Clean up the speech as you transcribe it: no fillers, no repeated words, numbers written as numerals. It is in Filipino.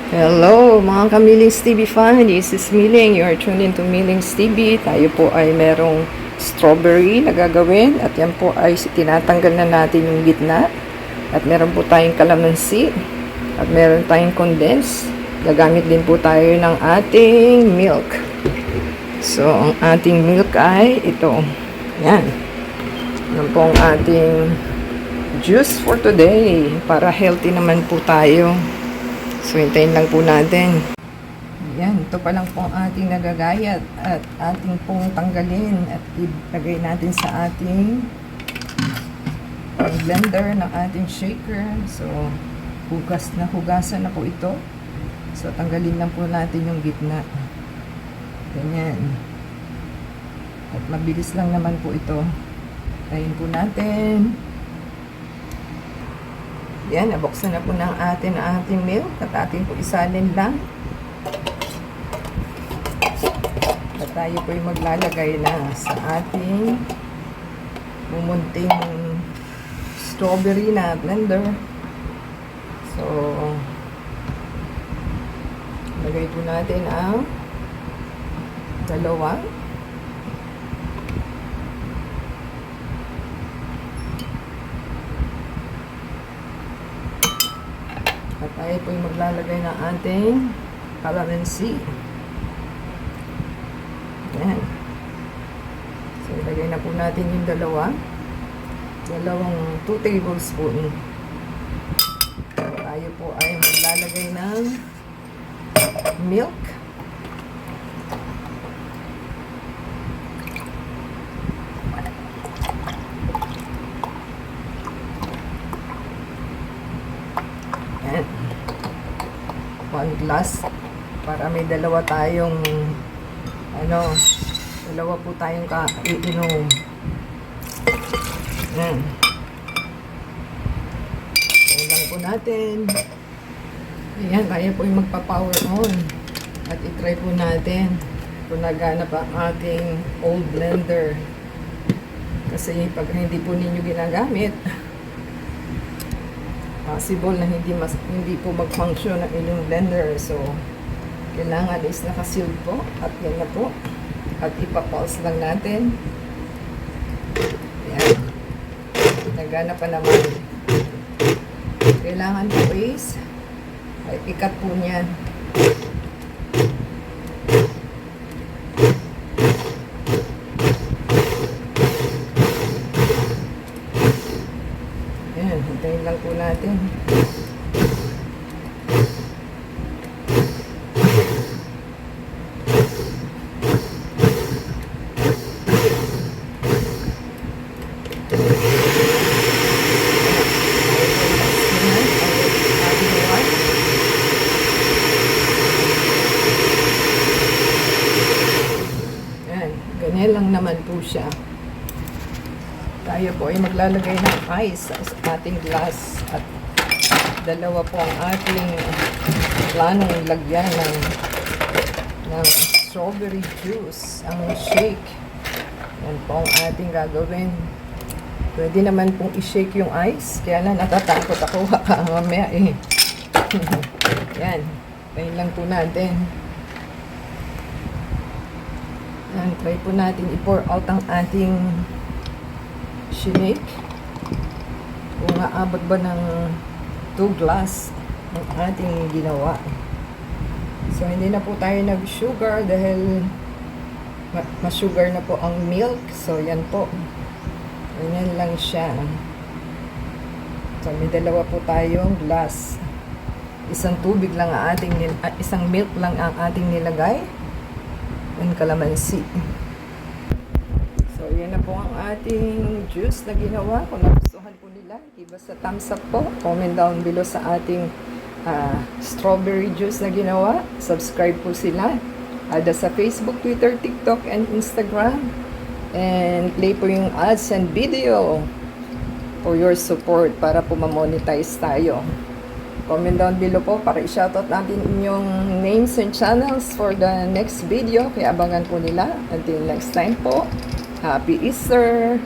Hello mga kamilings TV fan, this is Miling. You are tuned into Miling's TV. Tayo po ay merong strawberry na gagawin at yan po ay tinatanggal na natin yung gitna. At meron po tayong kalamansi at meron tayong condense. Gagamit din po tayo ng ating milk. So ang ating milk ay ito. Yan. Yan po ang ating juice for today para healthy naman po tayo. So, hintayin lang po natin. Yan, ito pa lang po ang ating nagagayat at ating pong tanggalin at ilagay natin sa ating blender ng ating shaker. So, hugasan na po ito. So, tanggalin lang po natin yung gitna. Ganyan. At mabilis lang naman po ito. Tayin po natin. Yan, nabuksan na po ng ating milk at ating po isalin lang. At tayo po yung maglalagay na sa ating mumunting strawberry na blender. So, lagay po natin ang dalawa. At tayo po yung maglalagay ng ating calamansi. Ayan. So, ilagay na po natin yung dalawang 2 tablespoon. Tayo po ay maglalagay ng milk. Ayan. 1 glass para may dalawa tayong dalawa po tayong iinom. Ayan. Ayan lang po natin. Ayan, kaya po yung magpa-power on at itry po natin kung naganap ang ating old blender kasi pag hindi po ninyo ginagamit, possible na hindi po mag-function ang inyong blender. So, kailangan is naka-sealed po. At yan na po. At ipapulse lang natin. Ayan. Nagana pa naman. Kailangan po is ikat po niyan. Ayan. Hintayin lang po natin. Ganyan lang naman po siya. Tayo po ay maglalagay ng ice sa ating glass at dalawa po ang ating planong lagyan ng strawberry juice, ang shake. Yan po ang ating gagawin. Pwede naman pong i-shake yung ice, kaya na natatakot ako baka mamaya eh. Yan, tayo lang po natin. Yan, try po natin i-pour out ang ating shake. Kung aabot ba ng 2 glass ang ating ginawa. So, hindi na po tayo nag-sugar dahil ma-sugar na po ang milk. So, yan po. Ganyan lang siya. So, may dalawa po tayong glass. Isang tubig lang ang isang milk lang ang ating nilagay. And kalamansi. So, yan na po ang ating juice na ginawa. Kung nagustuhan po nila, give us a thumbs up po. Comment down below sa ating strawberry juice na ginawa. Subscribe po sila. Ada sa Facebook, Twitter, TikTok, and Instagram. And play po yung ads and video for your support para po ma-monetize tayo. Comment down below po para i-shoutout natin inyong names and channels for the next video. Kaya abangan po nila. Until next time po. Happy Easter!